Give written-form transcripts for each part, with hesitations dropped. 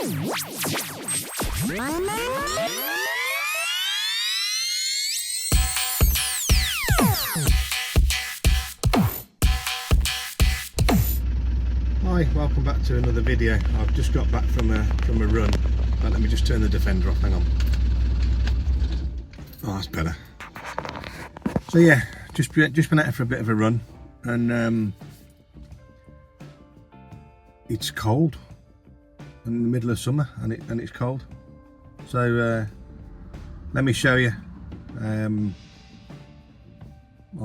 Hi, welcome back to another video. I've just got back from a run. Right, let me just turn the Defender off, hang on. Oh, that's better. So yeah, just been out for a bit of a run, and it's cold in the middle of summer, and it's cold. So let me show you on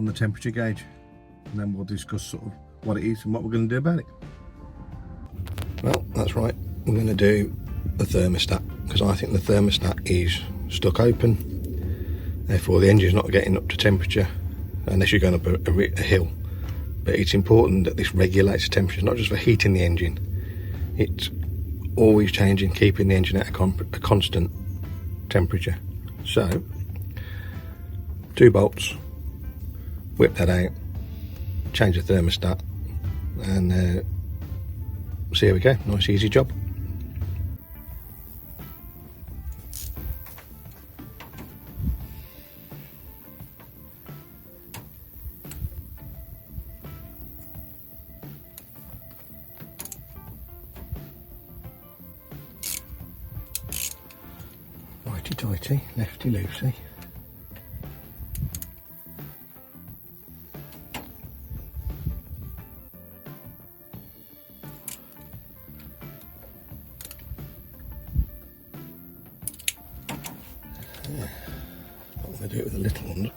the temperature gauge, and then we'll discuss sort of what it is and what we're going to do about it. Well, that's right, we're going to do the thermostat, because I think the thermostat is stuck open, therefore the engine's not getting up to temperature unless you're going up a hill. But it's important that this regulates the temperature, not just for heating the engine, it's always changing, keeping the engine at a constant temperature. So 2 bolts, whip that out, change the thermostat, and so here we go, nice easy job. Righty tighty, lefty loosey. I'm going to do it with a little one.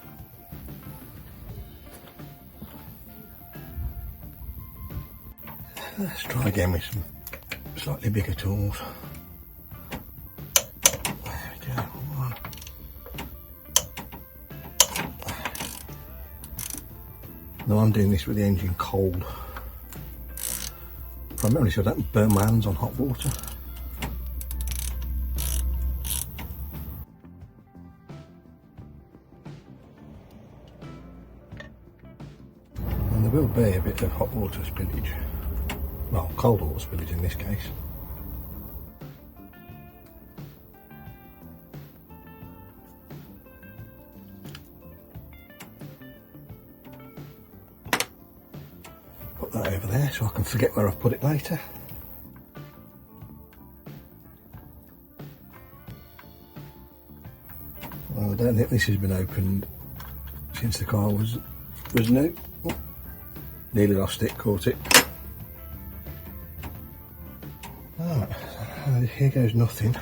Let's try again with some slightly bigger tools. There we go. One. Now I'm doing this with the engine cold, primarily so I don't burn my hands on hot water. And there will be a bit of hot water spillage, well, cold water spillage in this case. Put that over there so I can forget where I've put it later. Well, I don't think this has been opened since the car was new. Oh, nearly lost it, caught it. Alright, here goes nothing.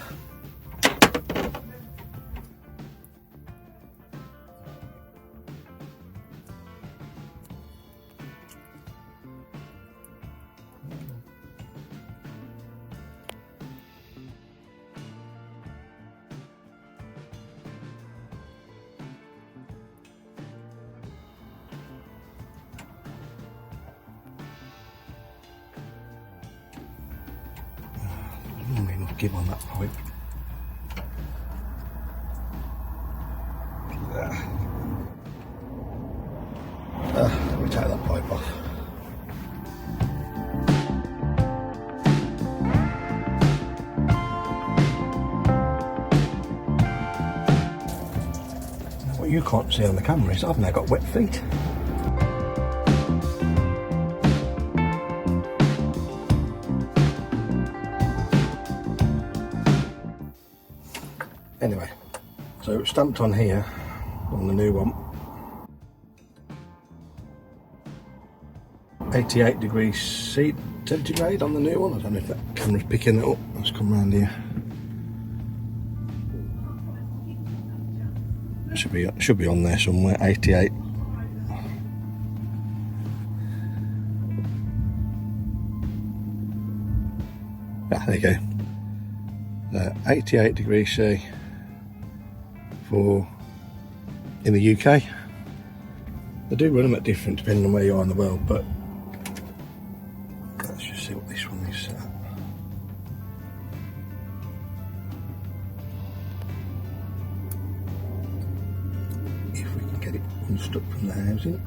Not enough give on that pipe. Let me take that pipe off. Now, what you can't see on the camera is I've now got wet feet. Anyway, so it's stamped on here, on the new one, 88 degrees C centigrade on the new one. I don't know if that camera's picking it up. Let's come round here. Should be on there somewhere, 88. Ah, there you go. 88 degrees C for in the UK. They do run them at different depending on where you are in the world, but let's just see what this one is set at. If we can get it unstuck from the housing.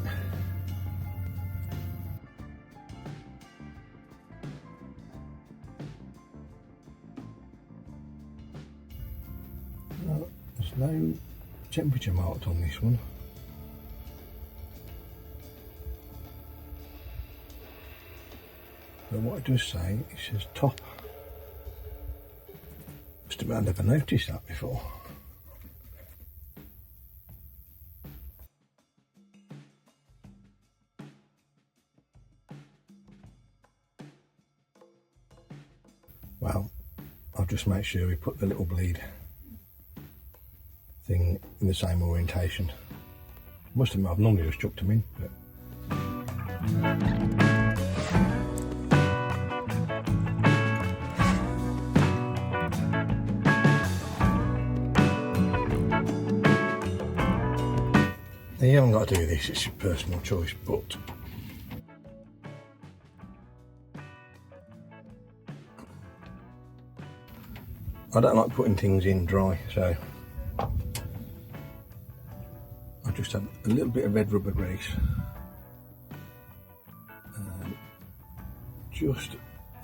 There's no temperature marked on this one. But what it does say, it says top. Must have never noticed that before. Well, I'll just make sure we put the little bleed thing in the same orientation. Must have, I've normally just chucked them in, but you haven't got to do this, it's your personal choice, but I don't like putting things in dry, so I just have a little bit of red rubber grease, just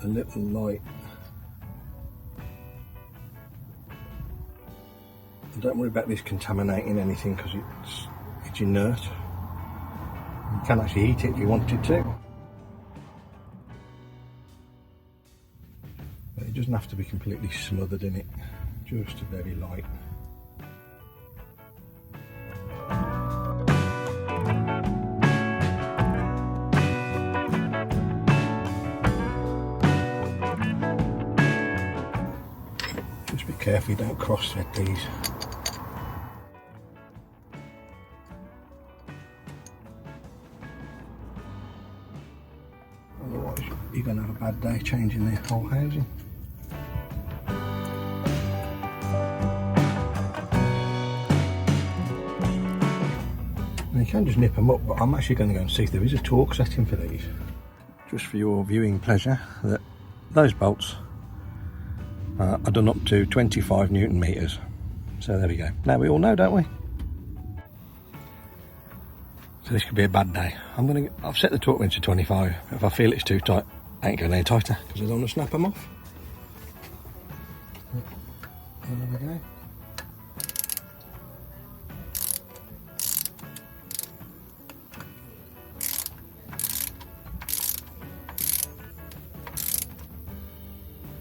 a little light. Don't worry about this contaminating anything because it's inert. You can actually eat it if you wanted to. But it doesn't have to be completely smothered in it, just a very light. Just be careful you don't cross thread these. Otherwise you're going to have a bad day changing the whole housing. And you can just nip them up, but I'm actually going to go and see if there is a torque setting for these. Just for your viewing pleasure, that those bolts are done up to 25 Newton meters. So there we go. Now we all know, don't we? So this could be a bad day. I've set the torque wrench to 25. If I feel it's too tight, I ain't going any tighter because I don't want to snap them off. There we go.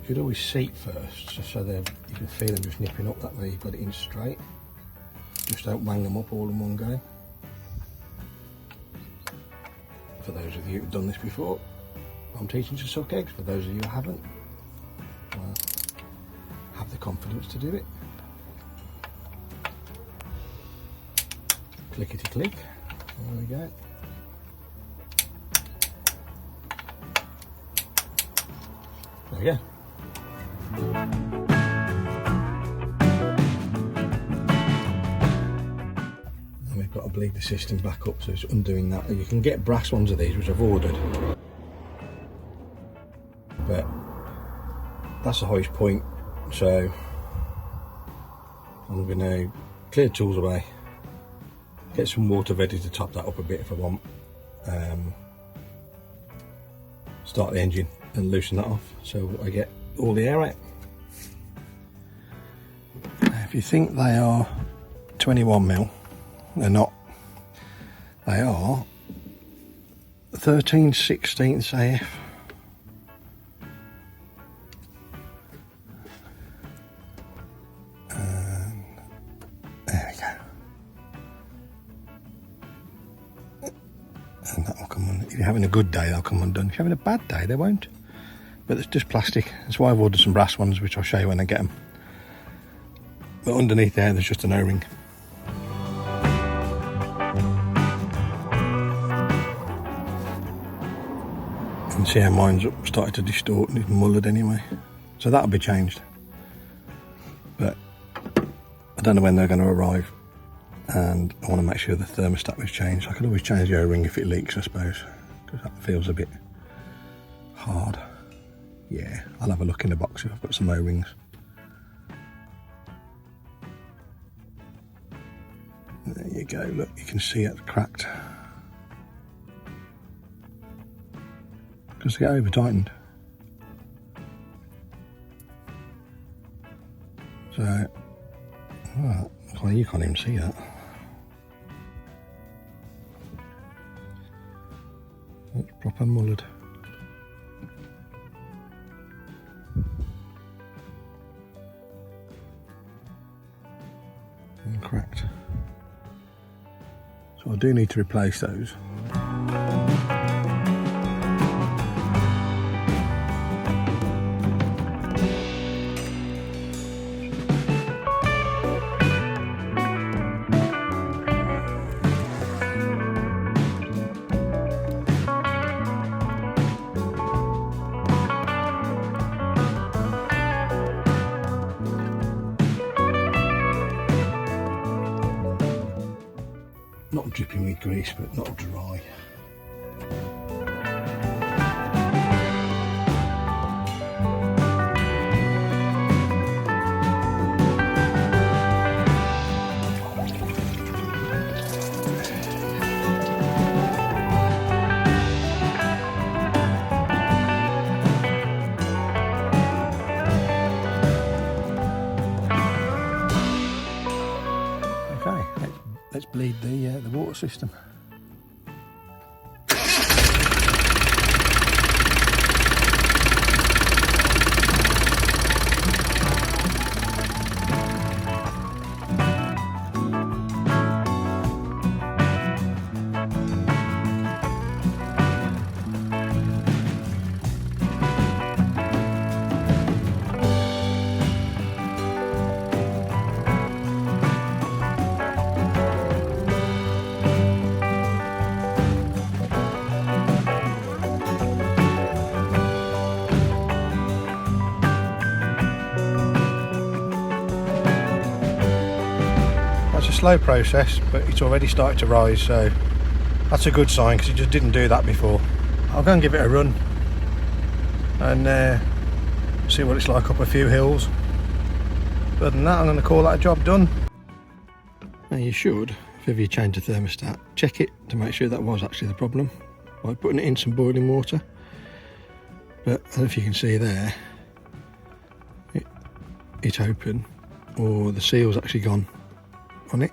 You should always seat first, just so you can feel them just nipping up. That way you've got it in straight. Just don't wang them up all in one go. For those of you who've done this before, I'm teaching to suck eggs. For those of you who haven't, have the confidence to do it. Clickety click. There we go. There we go. And we've got to bleed the system back up, so it's undoing that. You can get brass ones of these, which I've ordered, but that's the highest point, so I'm going to clear the tools away, get some water ready to top that up a bit if I want, start the engine and loosen that off so I get all the air out. If you think they are 21mm, they're not. They are 13/16 AF. And there we go. And that will come on. If you're having a good day, they'll come undone. If you're having a bad day, they won't. But it's just plastic. That's why I've ordered some brass ones, which I'll show you when I get them. But underneath there's just an O-ring. You can see how mine's started to distort and it's mullered anyway. So that'll be changed. But I don't know when they're going to arrive. And I want to make sure the thermostat was changed. I could always change the O-ring if it leaks, I suppose. Because that feels a bit hard. Yeah, I'll have a look in the box if I've got some O-rings. There you go, look, you can see it's cracked. Because they get over tightened. So, well, Oh, you can't even see that. It's proper mullered. And cracked. So I do need to replace those. Not dripping with grease, but not dry. Okay, let's bleed the water system. It's a slow process, but it's already started to rise, so that's a good sign because it just didn't do that before. I'll go and give it a run and see what it's like up a few hills. Other than that, I'm going to call that a job done. Now you should, if ever you change the thermostat, check it to make sure that was actually the problem by putting it in some boiling water. But I don't know if you can see there, it's open, or the seal's actually gone on it.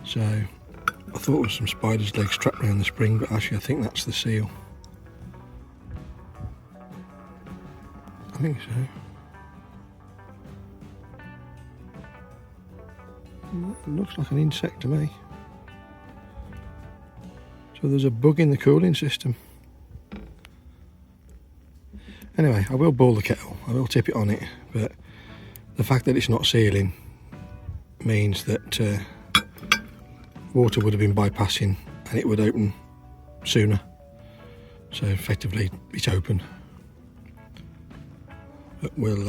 So I thought it was some spider's legs strapped around the spring, but actually I think that's the seal. I think so. It looks like an insect to me. So there's a bug in the cooling system. Anyway, I will boil the kettle, I will tip it on it, but the fact that it's not sealing means that water would have been bypassing and it would open sooner. So effectively it's open. But we'll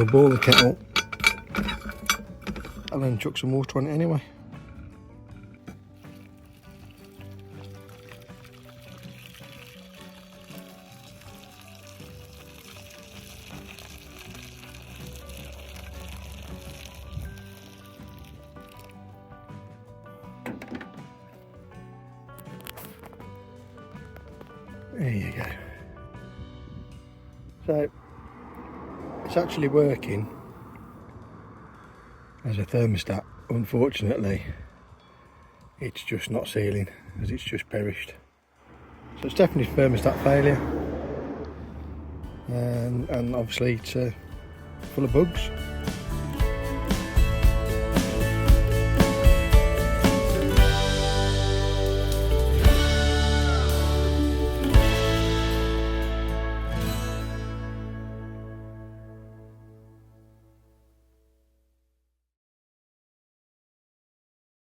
boil the kettle and then chuck some water on it anyway. There you go. So it's actually working as a thermostat. Unfortunately, it's just not sealing as it's just perished. So it's definitely thermostat failure, and obviously it's full of bugs.